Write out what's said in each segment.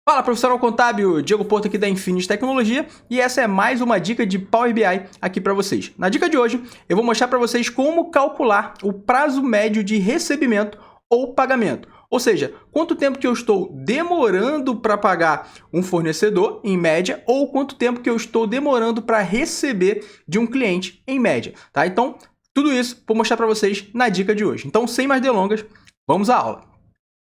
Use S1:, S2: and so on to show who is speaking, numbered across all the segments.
S1: Fala, profissional contábil, Diego Porto aqui da Infinity Tecnologia e essa é mais uma dica de Power BI aqui para vocês. Na dica de hoje, eu vou mostrar para vocês como calcular o prazo médio de recebimento ou pagamento. Ou seja, quanto tempo que eu estou demorando para pagar um fornecedor, em média, ou quanto tempo que eu estou demorando para receber de um cliente, em média. Tá? Então, tudo isso vou mostrar para vocês na dica de hoje. Então, sem mais delongas, vamos à aula.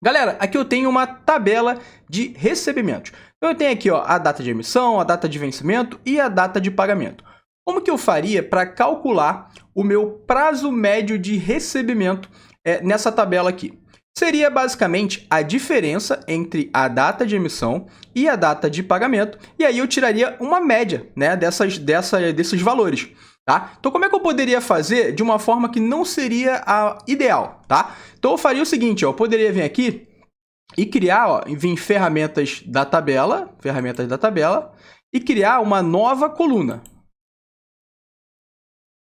S1: Galera, aqui eu tenho uma tabela de recebimentos. Então eu tenho aqui a data de emissão, a data de vencimento e a data de pagamento. Como que eu faria para calcular o meu prazo médio de recebimento nessa tabela aqui? Seria basicamente a diferença entre a data de emissão e a data de pagamento, e aí eu tiraria uma média, né, desses valores. Tá? Então, como é que eu poderia fazer de uma forma que não seria a ideal? Tá? Então, eu faria o seguinte, eu poderia vir aqui e criar, vir em ferramentas da tabela, e criar uma nova coluna.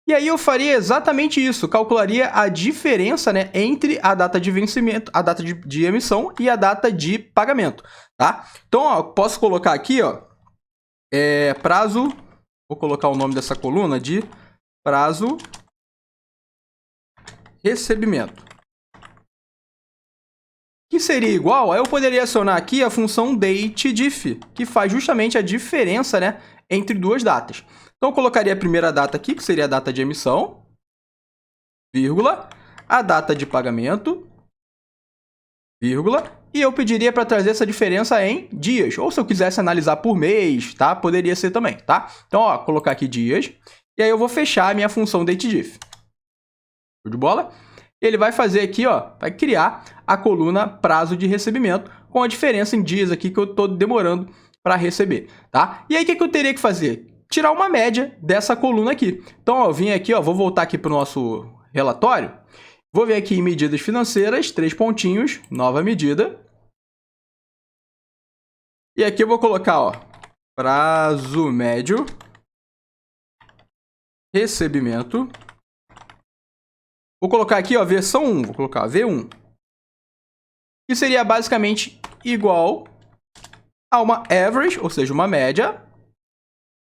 S1: E aí eu faria exatamente isso, calcularia a diferença, né, entre a data de vencimento, a data de emissão e a data de pagamento. Tá? Então, posso colocar aqui, prazo... Vou colocar o nome dessa coluna de prazo recebimento. Que seria igual, aí eu poderia acionar aqui a função dateDiff, que faz justamente a diferença, né, entre duas datas. Então eu colocaria a primeira data aqui, que seria a data de emissão, vírgula, a data de pagamento, vírgula, e eu pediria para trazer essa diferença em dias, ou se eu quisesse analisar por mês, tá? Poderia ser também, tá? Então, colocar aqui dias, e aí eu vou fechar a minha função dateDiff. Show de bola? Ele vai fazer aqui, vai criar a coluna prazo de recebimento, com a diferença em dias aqui que eu estou demorando para receber, tá? E aí, o que eu teria que fazer? Tirar uma média dessa coluna aqui. Então, eu vim aqui, vou voltar aqui para o nosso relatório. Vou vir aqui em medidas financeiras, 3 pontinhos, nova medida. E aqui eu vou colocar, prazo médio, recebimento. Vou colocar aqui, versão 1, vou colocar V1. Que seria basicamente igual a uma average, ou seja, uma média.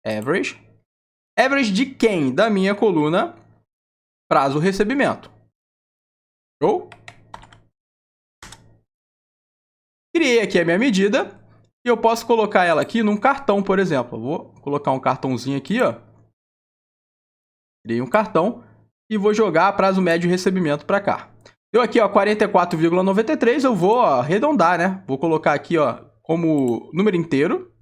S1: Average. Average de quem? Da minha coluna prazo recebimento. Show? Criei aqui a minha medida e eu posso colocar ela aqui num cartão, por exemplo. Eu vou colocar um cartãozinho aqui, Criei um cartão e vou jogar prazo médio de recebimento para cá. Eu aqui, 44,93, eu vou arredondar, né? Vou colocar aqui, como número inteiro.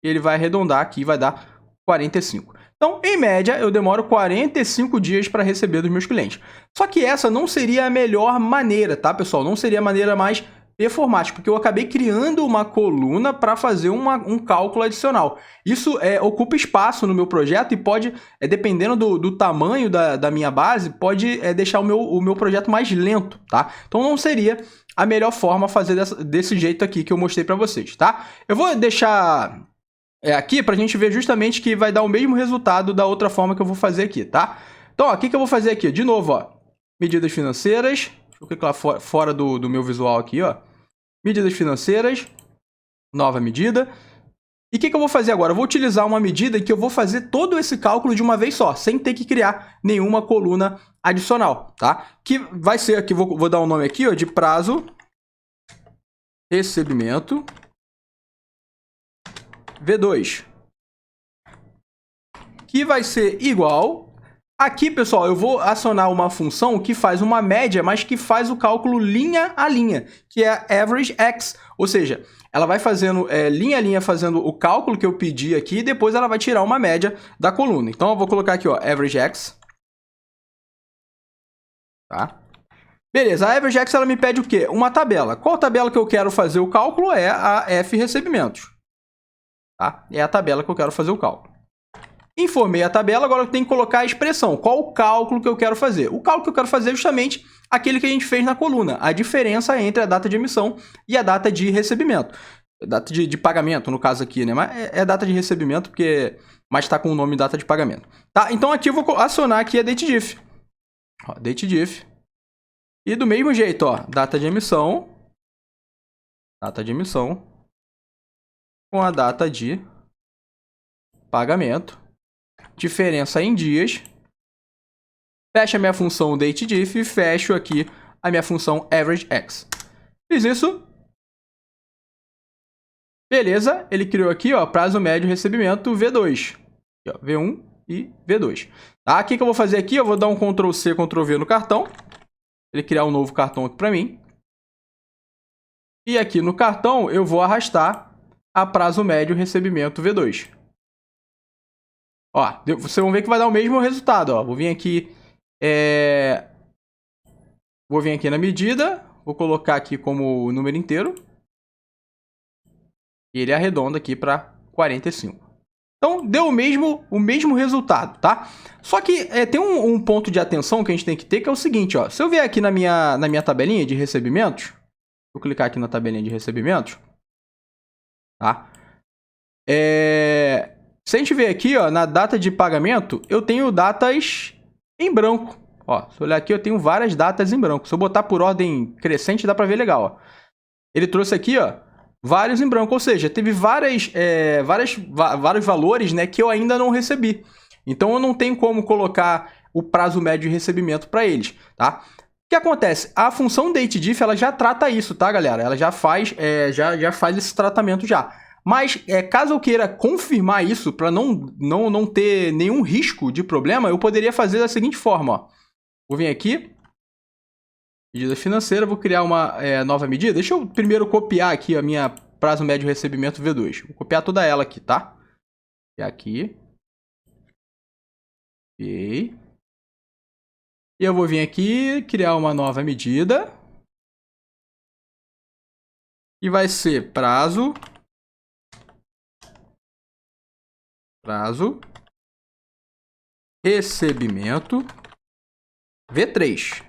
S1: Ele vai arredondar aqui, vai dar 45. Então, em média, eu demoro 45 dias para receber dos meus clientes. Só que essa não seria a melhor maneira, tá, pessoal? Não seria a maneira mais performática, porque eu acabei criando uma coluna para fazer um cálculo adicional. Isso ocupa espaço no meu projeto e pode, dependendo do tamanho da minha base, pode deixar o meu projeto mais lento, tá? Então, não seria a melhor forma fazer desse jeito aqui que eu mostrei para vocês, tá? Eu vou deixar... aqui para a gente ver justamente que vai dar o mesmo resultado da outra forma que eu vou fazer aqui, tá? Então, o que eu vou fazer aqui? De novo, medidas financeiras. Deixa eu clicar fora do meu visual aqui, Medidas financeiras. Nova medida. E o que eu vou fazer agora? Eu vou utilizar uma medida que eu vou fazer todo esse cálculo de uma vez só, sem ter que criar nenhuma coluna adicional, tá? Que vai ser aqui, vou dar um nome aqui, de prazo recebimento V2, que vai ser igual... Aqui, pessoal, eu vou acionar uma função que faz uma média, mas que faz o cálculo linha a linha, que é a average x. Ou seja, ela vai fazendo linha a linha, fazendo o cálculo que eu pedi aqui, e depois ela vai tirar uma média da coluna. Então, eu vou colocar aqui, average x. Tá? Beleza, a average x ela me pede o quê? Uma tabela. Qual tabela que eu quero fazer o cálculo? É a F recebimentos. Tá? É a tabela que eu quero fazer o cálculo. Informei a tabela, agora eu tenho que colocar a expressão. Qual o cálculo que eu quero fazer? O cálculo que eu quero fazer é justamente aquele que a gente fez na coluna. A diferença entre a data de emissão e a data de recebimento. Data de pagamento, no caso aqui, né? Mas é data de recebimento, mas está com o nome data de pagamento. Tá? Então aqui eu vou acionar aqui a dateDiff. dateDiff. E do mesmo jeito, data de emissão. com a data de pagamento, diferença em dias, fecho a minha função dateDiff e fecho aqui a minha função averageX. Fiz isso. Beleza, ele criou aqui, ó, prazo médio recebimento V2. Aqui, ó, V1 e V2. Tá? O que eu vou fazer aqui? Eu vou dar um Ctrl+C, Ctrl+V no cartão. Ele criar um novo cartão aqui para mim. E aqui no cartão eu vou arrastar a prazo médio recebimento V2. Ó, vocês vão ver que vai dar o mesmo resultado, ó. Vou vir aqui na medida, vou colocar aqui como número inteiro. E ele arredonda aqui para 45. Então, deu o mesmo resultado, tá? Só que tem um ponto de atenção que a gente tem que ter, que é o seguinte, ó. Se eu vier aqui na minha tabelinha de recebimentos, vou clicar aqui na tabelinha de recebimentos, tá? Se a gente ver aqui, ó, na data de pagamento, eu tenho datas em branco. Ó, se eu olhar aqui, eu tenho várias datas em branco. Se eu botar por ordem crescente, dá pra ver legal, ó. Ele trouxe aqui, ó, vários em branco, ou seja, teve vários valores, né, que eu ainda não recebi. Então, eu não tenho como colocar o prazo médio de recebimento para eles, tá? O que acontece? A função dateDiff, ela já trata isso, tá, galera? Ela já faz esse tratamento já. Mas, caso eu queira confirmar isso, para não ter nenhum risco de problema, eu poderia fazer da seguinte forma, ó. Vou vir aqui, medida financeira, vou criar uma nova medida. Deixa eu primeiro copiar aqui a minha prazo médio de recebimento V2. Vou copiar toda ela aqui, tá? E aqui. Ok. E eu vou vir aqui, criar uma nova medida. E vai ser prazo recebimento V3.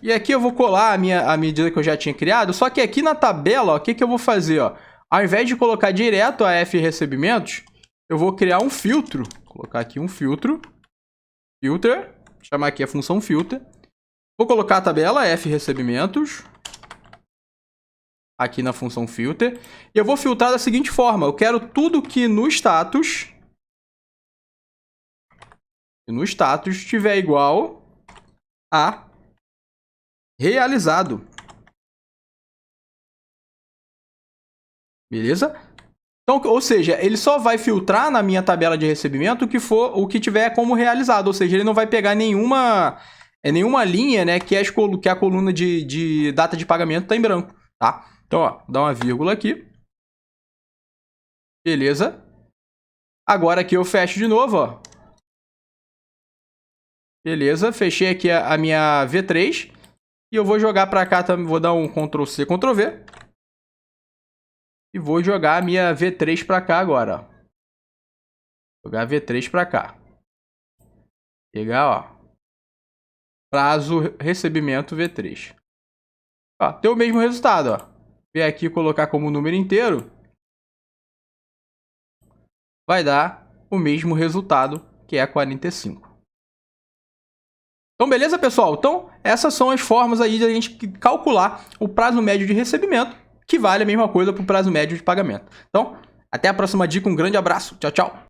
S1: E aqui eu vou colar a medida que eu já tinha criado, só que aqui na tabela, o que eu vou fazer? Ó? Ao invés de colocar direto a F recebimentos, eu vou criar um filtro. Vou colocar aqui um filter, chamar aqui a função filter. Vou colocar a tabela F recebimentos, aqui na função filter, e eu vou filtrar da seguinte forma: eu quero tudo que no status estiver igual a realizado. Beleza? Então, ou seja, ele só vai filtrar na minha tabela de recebimento o que tiver como realizado. Ou seja, ele não vai pegar nenhuma linha, né, que a coluna de data de pagamento está em branco, tá? Então, ó, dá uma vírgula aqui. Beleza? Agora aqui eu fecho de novo, ó. Beleza, fechei aqui a minha V3. E eu vou jogar para cá também, vou dar um Ctrl+C, Ctrl+V. E vou jogar a minha V3 para cá agora, ó. Jogar a V3 para cá. Pegar, ó. Prazo recebimento V3. Ó, tem o mesmo resultado, ó. Vem aqui e colocar como número inteiro. Vai dar o mesmo resultado, que é 45. Então, beleza, pessoal? Então, essas são as formas aí de a gente calcular o prazo médio de recebimento, que vale a mesma coisa para o prazo médio de pagamento. Então, até a próxima dica. Um grande abraço. Tchau, tchau.